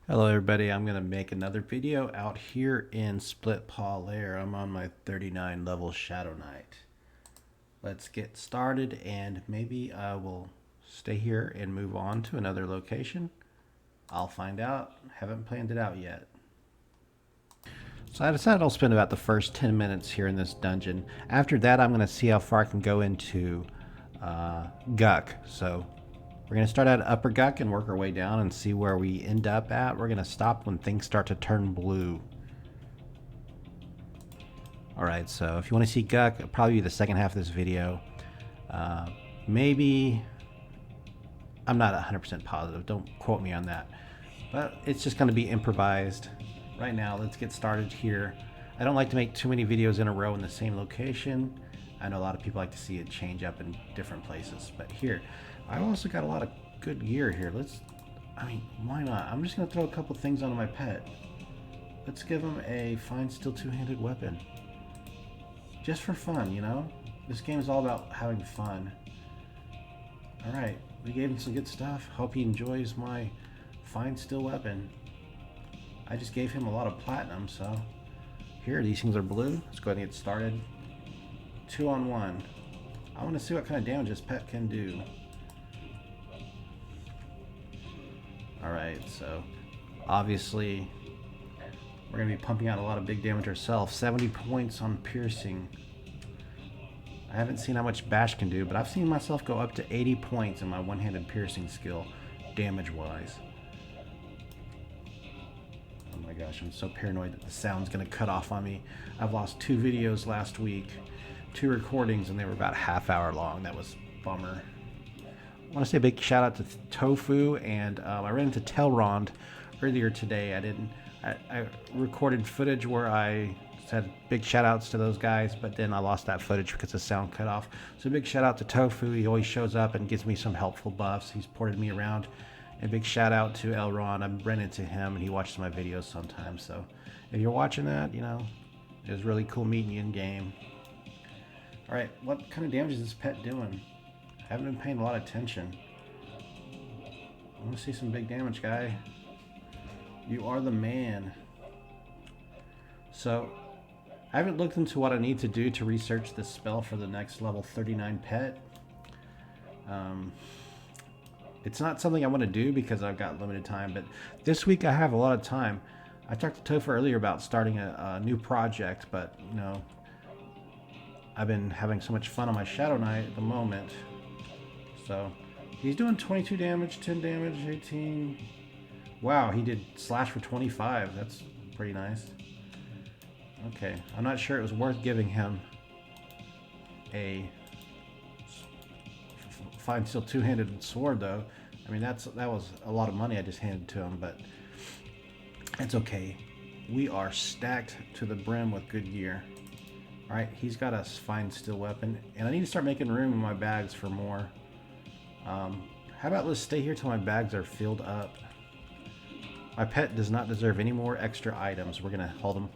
Hello everybody, I'm going to make another video out here in Splitpaw Lair. I'm on my 39 level Shadow Knight. Let's get started and maybe I will stay here and move on to another location. I'll find out. Haven't planned it out yet. So I decided I'll spend about the first 10 minutes here in this dungeon. After that I'm going to see how far I can go into Guck. So we're going to start at Upper Guck and work our way down and see where we end up at. We're going to stop when things start to turn blue. Alright, so if you want to see Guck, it'll probably be the second half of this video. Maybe, I'm not 100% positive, don't quote me on that. But it's just going to be improvised. Right now, let's get started here. I don't like to make too many videos in a row in the same location. I know a lot of people like to see it change up in different places, but here, I've also got a lot of good gear here. Why not? I'm just going to throw a couple things onto my pet. Let's give him a fine steel two-handed weapon. Just for fun, you know? This game is all about having fun. Alright, we gave him some good stuff. Hope he enjoys my fine steel weapon. I just gave him a lot of platinum, so... Here, these things are blue. Let's go ahead and get started. 2 on 1. I want to see what kind of damage this pet can do. Alright, so... Obviously... We're going to be pumping out a lot of big damage ourselves. 70 points on piercing. I haven't seen how much bash can do, but I've seen myself go up to 80 points in my one-handed piercing skill, damage-wise. Oh my gosh, I'm so paranoid that the sound's going to cut off on me. I've lost 2 videos last week, 2 recordings, and they were about a half hour long. That was a bummer. I want to say a big shout out to Toefoo, and I ran into Telrond earlier today. I recorded footage where I said big shout outs to those guys, but then I lost that footage because the sound cut off. So big shout out to Toefoo. He always shows up and gives me some helpful buffs. He's ported me around. And big shout out to Elron. I've run into him and he watches my videos sometimes. So if you're watching that, you know, it was really cool meeting you in game. Alright, what kind of damage is this pet doing? I haven't been paying a lot of attention. I want to see some big damage, guy. You are the man. So, I haven't looked into what I need to do to research this spell for the next level 39 pet. It's not something I want to do because I've got limited time, but this week I have a lot of time. I talked to Toefoo earlier about starting a new project, but, you know, I've been having so much fun on my Shadow Knight at the moment. So, he's doing 22 damage, 10 damage, 18... Wow, he did slash for 25. That's pretty nice. Okay, I'm not sure it was worth giving him a fine steel two-handed sword, though. I mean, that was a lot of money I just handed to him, but it's okay. We are stacked to the brim with good gear. All right, he's got a fine steel weapon, and I need to start making room in my bags for more. How about let's stay here till my bags are filled up. My pet does not deserve any more extra items. We're going to hold them.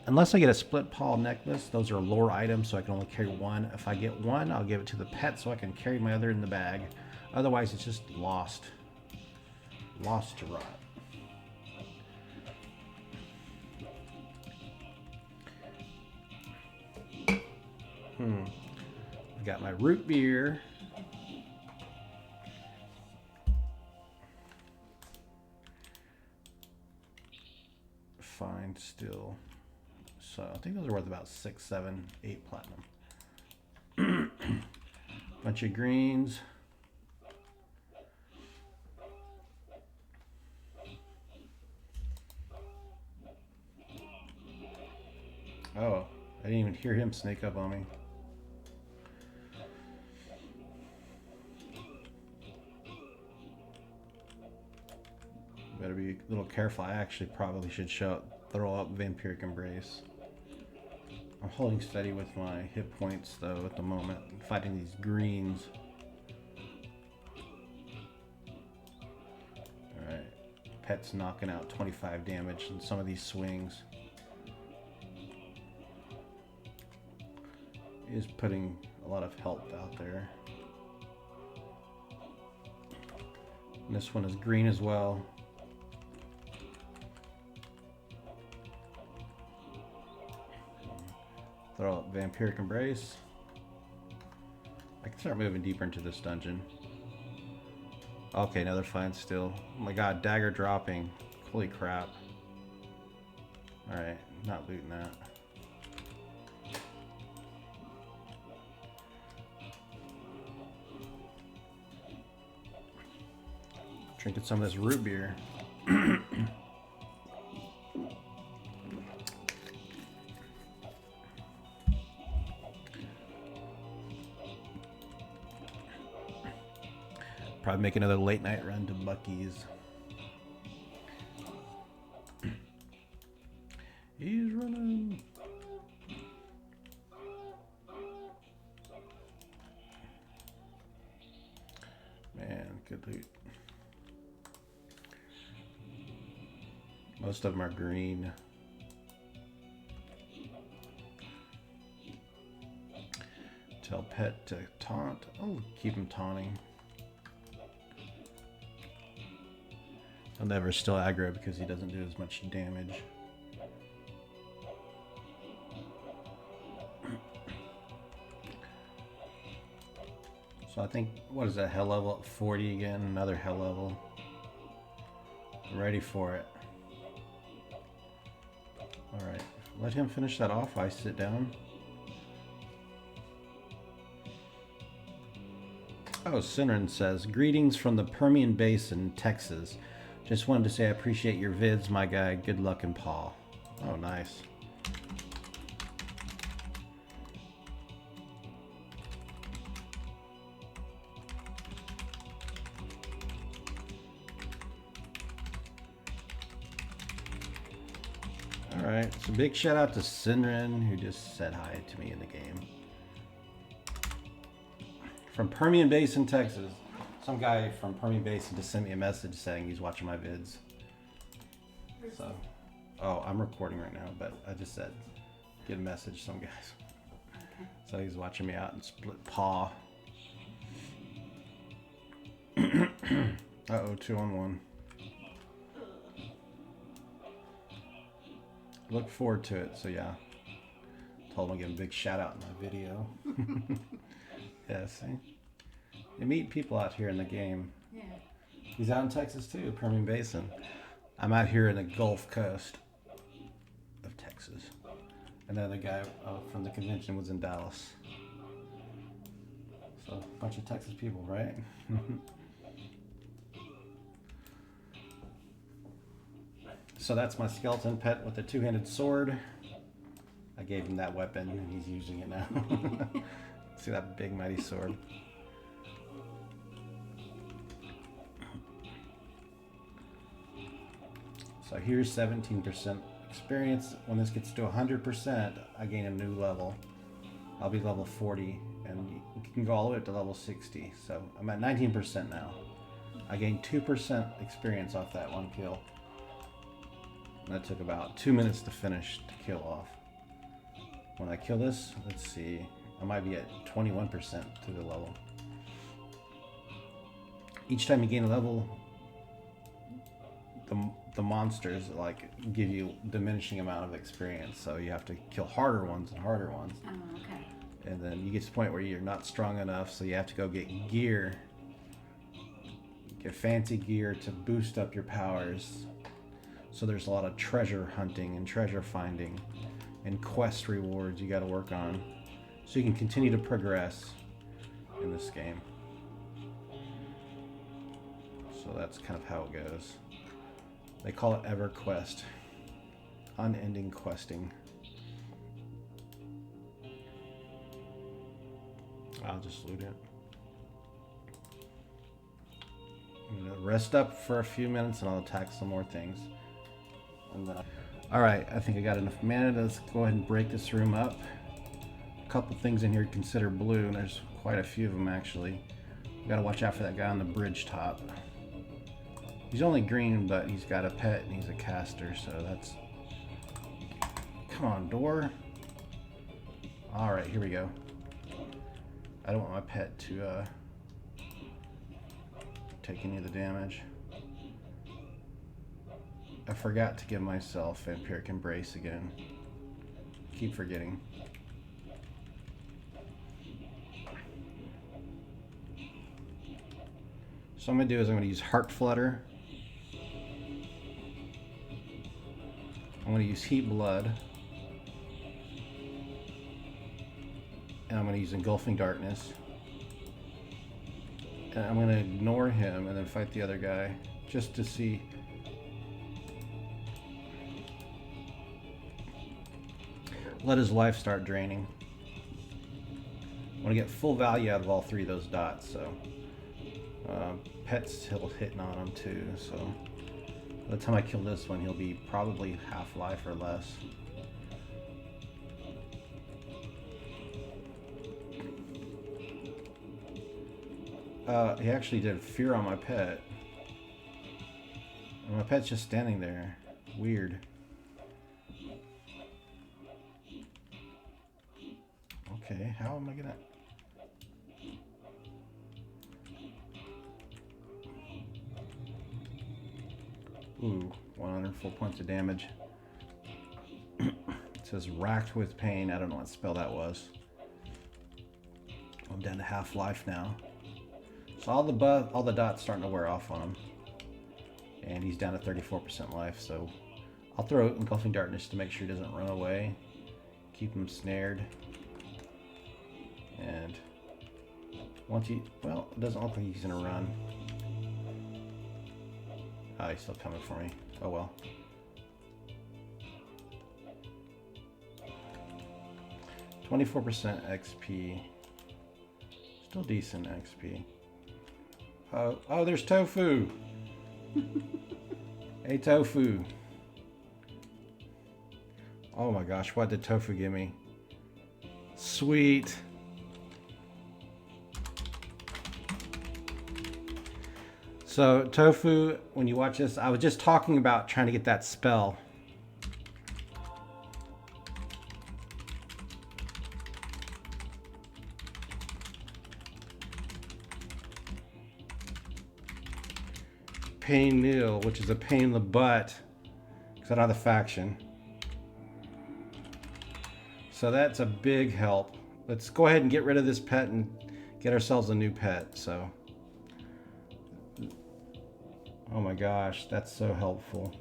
Unless I get a Splitpaw necklace, those are lore items, so I can only carry one. If I get one, I'll give it to the pet so I can carry my other in the bag. Otherwise, it's just lost. Lost to rot. I got my root beer. Fine still. So I think those are worth about 6, 7, 8 platinum. Bunch of greens. Oh, I didn't even hear him snake up on me. Better be a little careful. I actually probably should throw up Vampiric Embrace. I'm holding steady with my hit points though at the moment. I'm fighting these greens. Alright. Pet's knocking out 25 damage in some of these swings. He is putting a lot of health out there. And this one is green as well. Throw up Vampiric Embrace. I can start moving deeper into this dungeon. Okay, another fine still. Oh my god, dagger dropping. Holy crap. Alright, not looting that. Drinking some of this root beer. Probably make another late night run to Bucky's. He's running. Man, good loot. Most of them are green. Tell pet to taunt. Oh, keep him taunting. He'll never still aggro because he doesn't do as much damage. So I think, what is that, hell level at 40 again? Another hell level. Ready for it. Alright, let him finish that off while I sit down. Oh, Sinrin says, greetings from the Permian Basin, Texas. Just wanted to say I appreciate your vids, my guy. Good luck in Paw. Oh, nice. Alright, so big shout out to Sinrin, who just said hi to me in the game. From Permian Basin, Texas. Some guy from Permian Basin just sent me a message saying he's watching my vids. So, oh, I'm recording right now, but I just said, get a message, some guys. Okay. So he's watching me out in Splitpaw. Uh-oh, 2-on-1. Look forward to it, so yeah. Told him I'll give him a big shout out in my video. Yeah, see? You meet people out here in the game. Yeah. He's out in Texas too, Permian Basin. I'm out here in the Gulf Coast of Texas. Another guy from the convention was in Dallas. So, a bunch of Texas people, right? So that's my skeleton pet with the two-handed sword. I gave him that weapon and he's using it now. See that big mighty sword? So here's 17% experience. When this gets to 100%, I gain a new level. I'll be level 40 and you can go all the way up to level 60. So I'm at 19% now. I gained 2% experience off that one kill. And that took about 2 minutes to finish to kill off. When I kill this, let's see, I might be at 21% to the level. Each time you gain a level, the monsters like give you diminishing amount of experience, so you have to kill harder ones and harder ones. Oh, okay. And then you get to the point where you're not strong enough, so you have to go get gear, get fancy gear to boost up your powers. So there's a lot of treasure hunting and treasure finding and quest rewards you got to work on, so you can continue to progress in this game. So that's kind of how it goes. They call it EverQuest. Unending questing. I'll just loot it. I'm gonna rest up for a few minutes and I'll attack some more things. And then alright, I think I got enough mana. Let's go ahead and break this room up. A couple things in here to consider blue, and there's quite a few of them actually. You gotta watch out for that guy on the bridge top. He's only green, but he's got a pet and he's a caster, so that's... Come on, door. Alright, here we go. I don't want my pet to take any of the damage. I forgot to give myself Vampiric Embrace again. Keep forgetting. So what I'm going to do is I'm going to use Heart Flutter. I'm going to use Heat Blood. And I'm going to use Engulfing Darkness. And I'm going to ignore him and then fight the other guy just to see. Let his life start draining. I want to get full value out of all three of those dots, so pet's still hitting on him too, so by the time I kill this one he'll be probably half life or less. He actually did fear on my pet. And my pet's just standing there. Weird. Okay, how am I gonna... Ooh, 104 points of damage. It says racked with pain. I don't know what spell that was. I'm down to half life now. So all the dots starting to wear off on him. And he's down to 34% life, so I'll throw Engulfing Darkness to make sure he doesn't run away. Keep him snared. And once he, well, it doesn't look like he's gonna run. Oh, he's still coming for me. Oh well. %, XP. Still decent XP. Oh, there's Toefoo. Hey, Toefoo. Oh my gosh, what did Toefoo give me? Sweet. So, Toefoo, when you watch this, I was just talking about trying to get that spell. Pain Nil, which is a pain in the butt, because I don't have the faction. So that's a big help. Let's go ahead and get rid of this pet and get ourselves a new pet. So, oh my gosh, that's so helpful.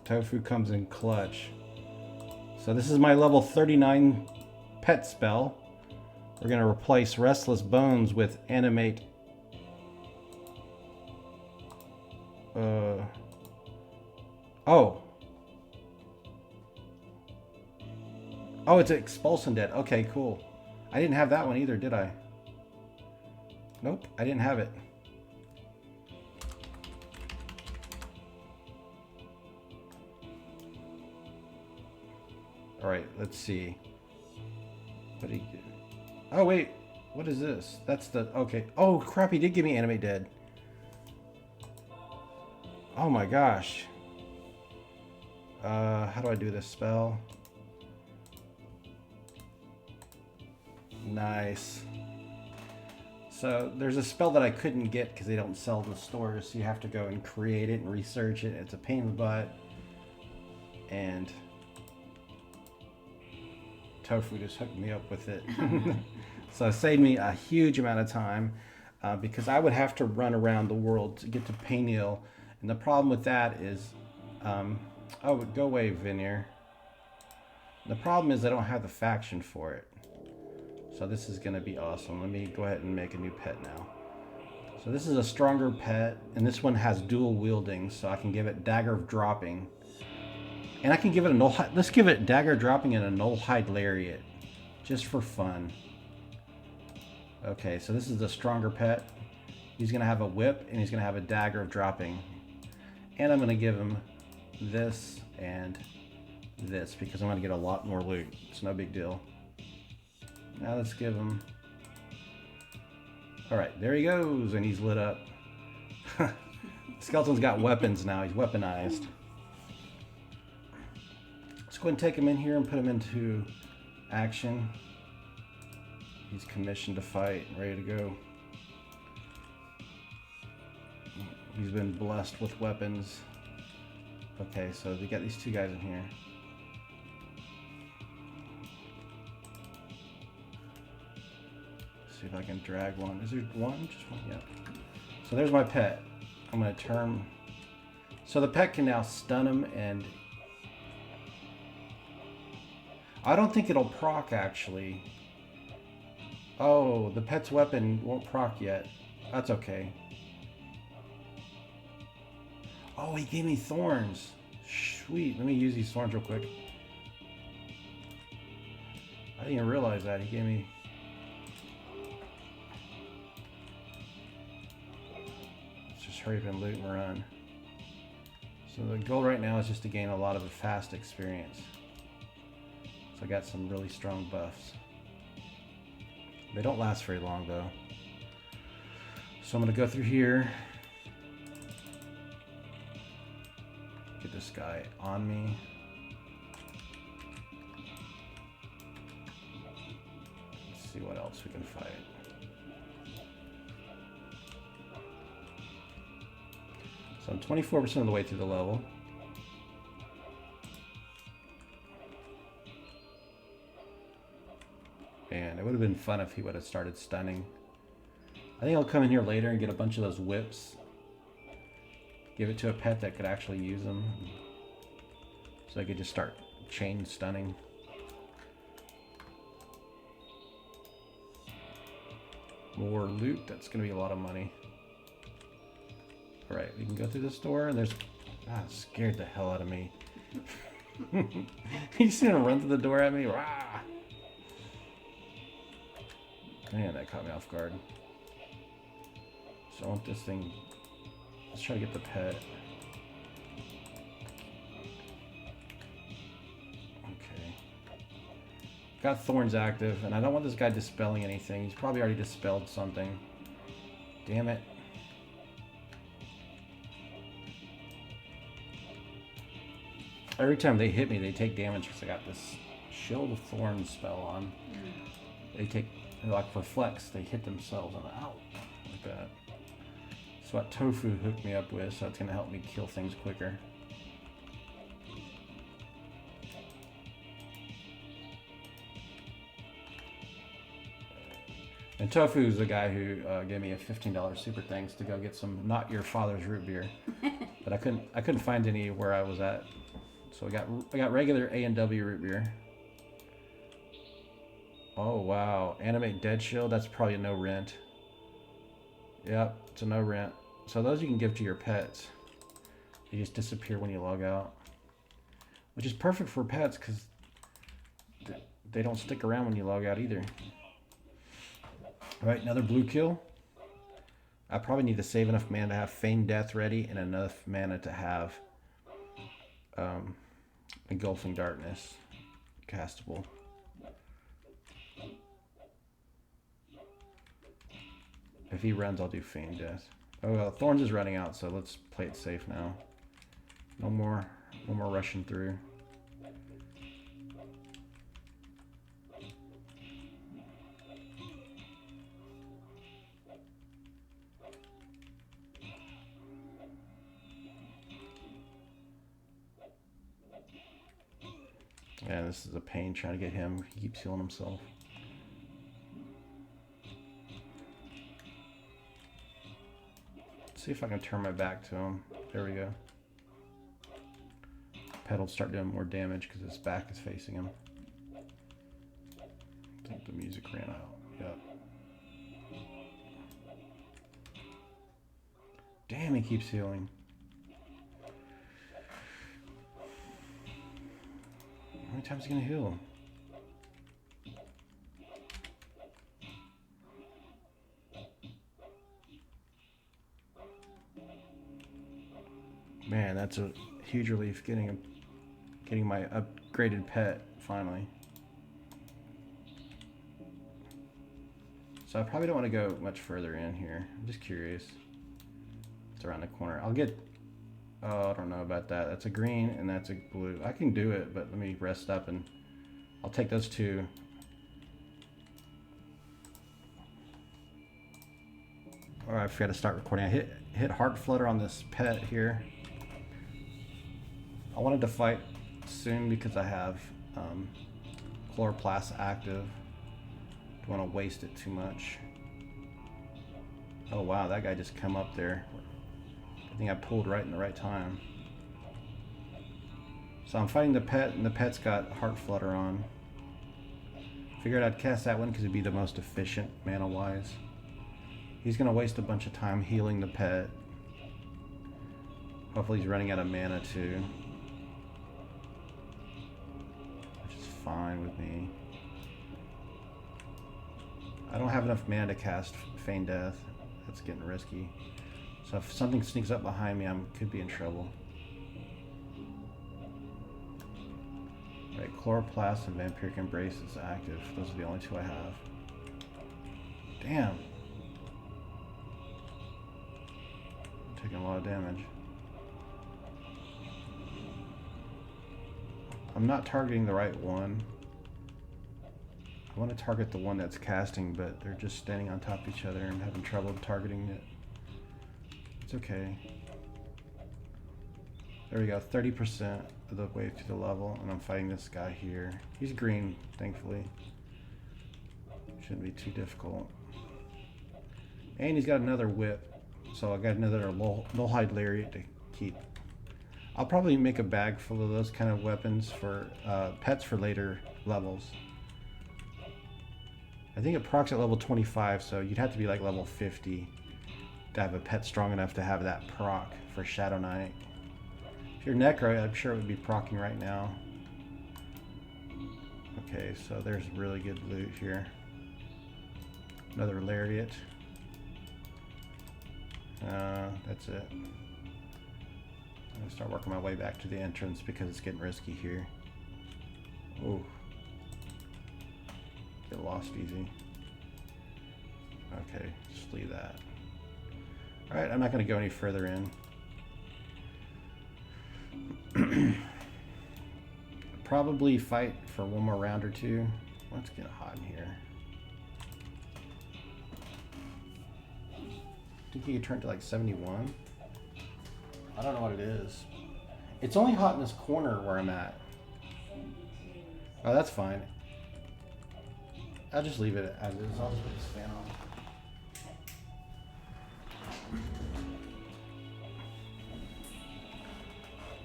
Toefoo comes in clutch. So this is my level 39 pet spell. We're going to replace Restless Bones with Animate. Oh, it's Expulse Undead. Okay, cool. I didn't have that one either, did I? Nope, I didn't have it. Alright, let's see. What did he do? Oh, wait. What is this? That's the... Okay. Oh, crap, he did give me Animate Dead. Oh my gosh. How do I do this spell? Nice. So there's a spell that I couldn't get because they don't sell in the stores. So you have to go and create it and research it. It's a pain in the butt. And Toefoo just hooked me up with it. So it saved me a huge amount of time because I would have to run around the world to get to Painil. And the problem with that is, oh, go away, Veneer. The problem is I don't have the faction for it. So this is going to be awesome. Let me go ahead and make a new pet now. So this is a stronger pet, and this one has dual wielding, so I can give it Dagger of Dropping. And I can give it a null. Let's give it Dagger Dropping and a Null Hide Lariat, just for fun. Okay, so this is the stronger pet. He's going to have a whip, and he's going to have a Dagger of Dropping. And I'm going to give him this and this, because I'm going to get a lot more loot. It's no big deal. Now let's give him... Alright, there he goes, and he's lit up. Skeleton's got weapons now. He's weaponized. Let's go ahead and take him in here and put him into action. He's commissioned to fight, ready to go. He's been blessed with weapons. Okay, so we got these two guys in here. Let's see if I can drag one. Is there one? Just one? Yeah. So there's my pet. I'm going to turn. So the pet can now stun him, and I don't think it'll proc actually. Oh, the pet's weapon won't proc yet. That's okay. Oh, he gave me thorns. Sweet. Let me use these thorns real quick. I didn't even realize that. He gave me... Let's just hurry up and loot and run. So the goal right now is just to gain a lot of fast experience. So I got some really strong buffs. They don't last very long though. So I'm going to go through here. Get this guy on me. Let's see what else we can fight. So I'm 24% of the way through the level. Man, it would have been fun if he would have started stunning. I think I'll come in here later and get a bunch of those whips. Give it to a pet that could actually use them. So I could just start chain stunning. More loot, that's going to be a lot of money. Alright, we can go through this door, and there's... Ah, it scared the hell out of me. You seen him run through the door at me? Rah! Man, that caught me off guard. So I want this thing... Let's try to get the pet. Okay. Got thorns active, and I don't want this guy dispelling anything. He's probably already dispelled something. Damn it. Every time they hit me, they take damage because I got this Shield of Thorns spell on. They take, like for flex, they hit themselves and ow, like that. That's what Toefoo hooked me up with, so it's going to help me kill things quicker. And Toefoo is the guy who gave me a $15 super thanks to go get some not your father's root beer, but I couldn't find any where I was at. So I got regular A&W root beer. Oh wow, animate dead shield. That's probably a no rent. Yep, it's a no rent. So those you can give to your pets. They just disappear when you log out, which is perfect for pets because they don't stick around when you log out either. All right, another blue kill. I probably need to save enough mana to have Feigned Death ready and enough mana to have Engulfing Darkness castable. If he runs, I'll do Feigned Death. Oh well, Thorns is running out, so let's play it safe now. No more rushing through. Yeah, this is a pain trying to get him. He keeps healing himself. Let's see if I can turn my back to him. There we go. Pet will start doing more damage because his back is facing him. I think the music ran out. Yep. Damn, he keeps healing. How many times is he gonna heal? Man, that's a huge relief getting my upgraded pet finally. So I probably don't want to go much further in here. I'm just curious. It's around the corner. I'll get... Oh, I don't know about that. That's a green and that's a blue. I can do it, but let me rest up and I'll take those two. All right, I forgot to start recording. I hit Heart Flutter on this pet here. I wanted to fight soon because I have Chloroplast active. Don't want to waste it too much. Oh wow, that guy just come up there. I think I pulled right in the right time. So I'm fighting the pet, and the pet's got Heart Flutter on. Figured I'd cast that one because it'd be the most efficient mana-wise. He's going to waste a bunch of time healing the pet. Hopefully he's running out of mana too. Which is fine with me. I don't have enough mana to cast Feign Death. That's getting risky. So if something sneaks up behind me, I could be in trouble. Right, Chloroplast and Vampiric Embrace is active. Those are the only two I have. Damn. I'm taking a lot of damage. I'm not targeting the right one. I want to target the one that's casting, but they're just standing on top of each other and I'm having trouble targeting it. It's okay. There we go, 30% of the way through the level, and I'm fighting this guy here. He's green, thankfully. Shouldn't be too difficult. And he's got another whip, so I got another Nullhide Lariat to keep. I'll probably make a bag full of those kind of weapons for pets for later levels. I think it procs at level 25, so you'd have to be like level 50 to have a pet strong enough to have that proc for Shadow Knight. If you're Necro, I'm sure it would be procking right now. Okay, so there's really good loot here. Another Lariat. That's it. I'm gonna start working my way back to the entrance because it's getting risky here. Oh. Get lost easy. Okay, just leave that. Alright, I'm not going to go any further in. Probably fight for one more round or two. Let's get hot in here. I think you can turn to like 71. I don't know what it is. It's only hot in this corner where I'm at. Oh, that's fine. I'll just leave it as is. I'll just put this fan on.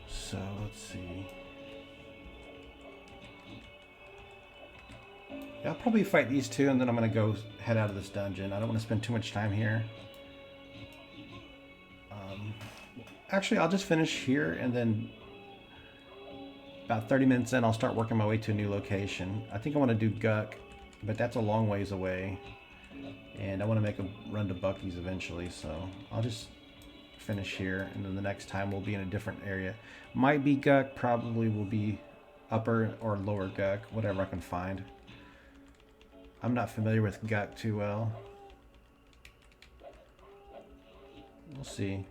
So let's see. Yeah, I'll probably fight these two and then I'm gonna go head out of this dungeon. I don't want to spend too much time here. Actually, I'll just finish here and then about 30 minutes in I'll start working my way to a new location. I think I want to do Guk, but that's a long ways away. And I want to make a run to Bucky's eventually, so I'll just finish here and then the next time we'll be in a different area. Might be Guk, probably will be upper or lower Guk, whatever I can find. I'm not familiar with Guk too well. We'll see.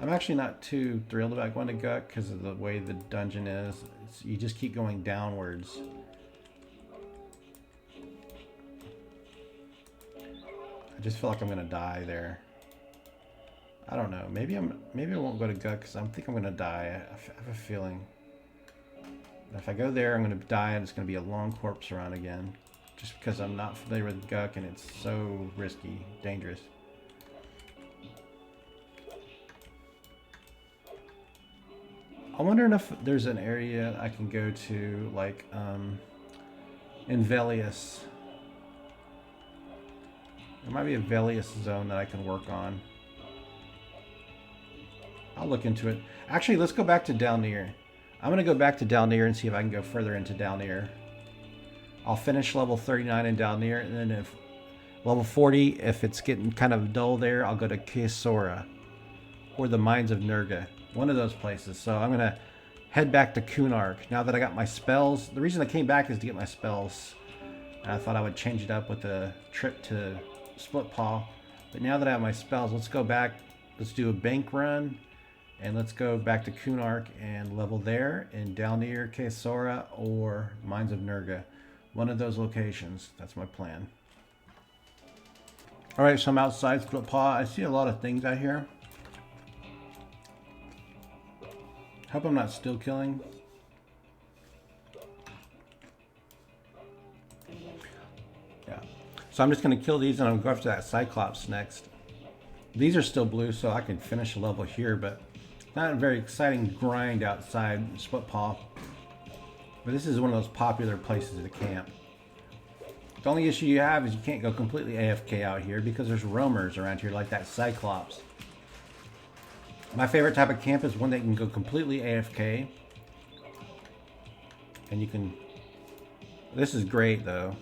I'm actually not too thrilled about going to Guk because of the way the dungeon is. You just keep going downwards. I just feel like I'm gonna die there. I don't know. Maybe I won't go to Guk because I think I'm gonna die. I have a feeling. If I go there, I'm gonna die and it's gonna be a long corpse run again. Just because I'm not familiar with Guk and it's so risky, dangerous. I'm wondering if there's an area I can go to, like in Velius. There might be a Velius zone that I can work on. I'll look into it. Actually, let's go back to Dalnir. I'm going to go back to Dalnir and see if I can go further into Dalnir. I'll finish level 39 in Dalnir, and then if level 40, if it's getting kind of dull there, I'll go to Kaesora or the Mines of Nurga. One of those places. So I'm going to head back to Kunark. Now that I got my spells, the reason I came back is to get my spells. And I thought I would change it up with a trip to Splitpaw. But now that I have my spells, let's go back. Let's do a bank run. And let's go back to Kunark and level there in Dalnir, Kaesora, or Mines of Nurga. One of those locations. That's my plan. Alright, so I'm outside Splitpaw. I see a lot of things out here. Hope I'm not still killing. Yeah. So I'm just going to kill these and I'm going to go after that Cyclops next. These are still blue, so I can finish a level here, but not a very exciting grind outside Splitpaw. But this is one of those popular places to camp. The only issue you have is you can't go completely AFK out here because there's roamers around here like that Cyclops. My favorite type of camp is one that can go completely AFK. And you can... This is great though.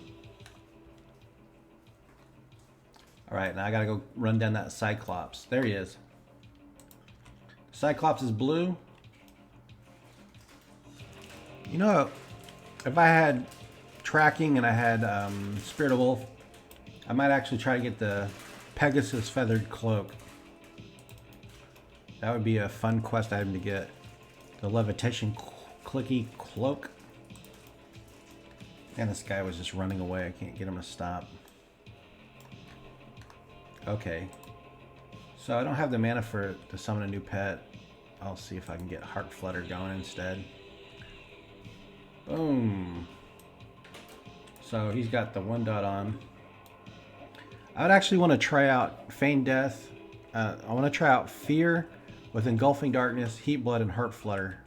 Alright, now I gotta go run down that Cyclops. There he is. Cyclops is blue. You know, if I had tracking and I had Spirit of Wolf, I might actually try to get the Pegasus Feathered Cloak. That would be a fun quest item to get. The Levitation Clicky Cloak. And this guy was just running away. I can't get him to stop. Okay. So I don't have the mana to summon a new pet. I'll see if I can get Heart Flutter going instead. Boom. So he's got the 1 dot on. I would actually want to try out Feign Death. I want to try out Fear with Engulfing Darkness, Heat Blood, and Heart Flutter.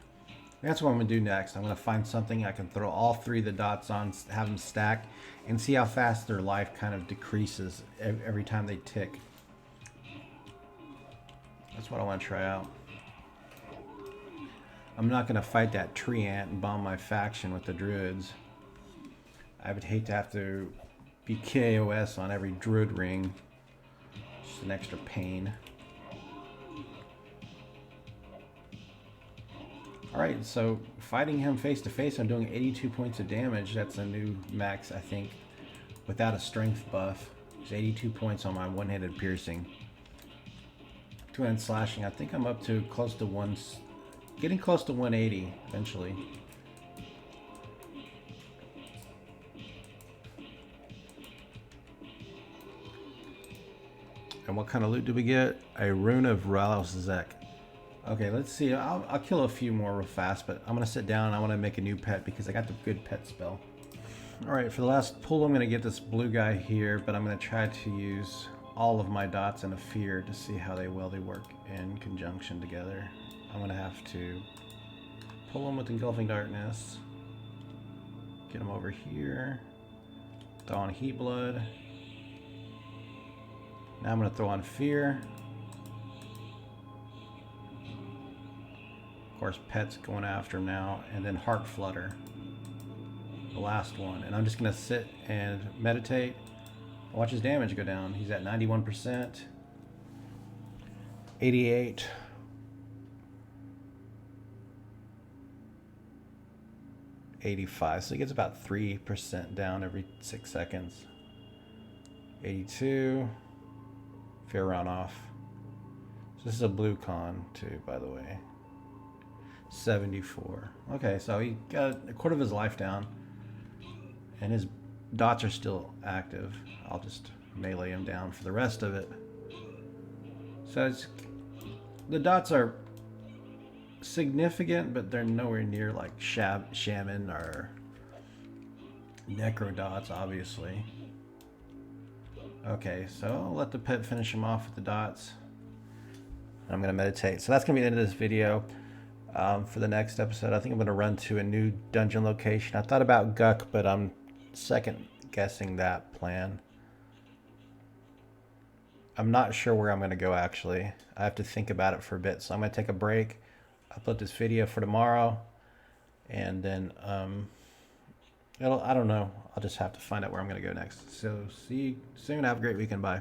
That's what I'm going to do next. I'm going to find something I can throw all 3 of the dots on, have them stack, and see how fast their life kind of decreases every time they tick. That's what I want to try out. I'm not going to fight that tree ant and bomb my faction with the druids. I would hate to have to be KOS on every druid ring. Just an extra pain. Alright, so fighting him face to face, I'm doing 82 points of damage. That's a new max, I think, without a strength buff. It's 82 points on my one-handed piercing. Two-handed slashing, I think I'm up to close to getting close to 180 eventually. And what kind of loot do we get? A Rune of Ralzek. Okay, let's see. I'll kill a few more real fast, but I'm going to sit down and I want to make a new pet because I got the good pet spell. Alright, for the last pull I'm going to get this blue guy here, but I'm going to try to use all of my dots and a Fear to see how well they work in conjunction together. I'm going to have to pull him with Engulfing Darkness, get him over here, throw on Heat Blood. Now I'm going to throw on Fear. Of course, Pet's going after him now, and then Heart Flutter, the last one. And I'm just going to sit and meditate. Watch his damage go down. He's at 91%, 88, 85. So he gets about 3% down every 6 seconds. 82. Fear runoff. So this is a blue con too, by the way. 74. Okay, so he got a quarter of his life down, and his dots are still active. I'll just melee him down for the rest of it. So the dots are significant, but they're nowhere near like Shaman or Necro dots, obviously. Okay, so I'll let the pet finish him off with the dots. I'm going to meditate. So that's going to be the end of this video. For the next episode, I think I'm going to run to a new dungeon location. I thought about Guck, but I'm second guessing that plan. I'm not sure where I'm going to go, actually. I have to think about it for a bit. So I'm going to take a break, upload this video for tomorrow, and then I don't know. I'll just have to find out where I'm going to go next. So see you soon. Have a great weekend. Bye.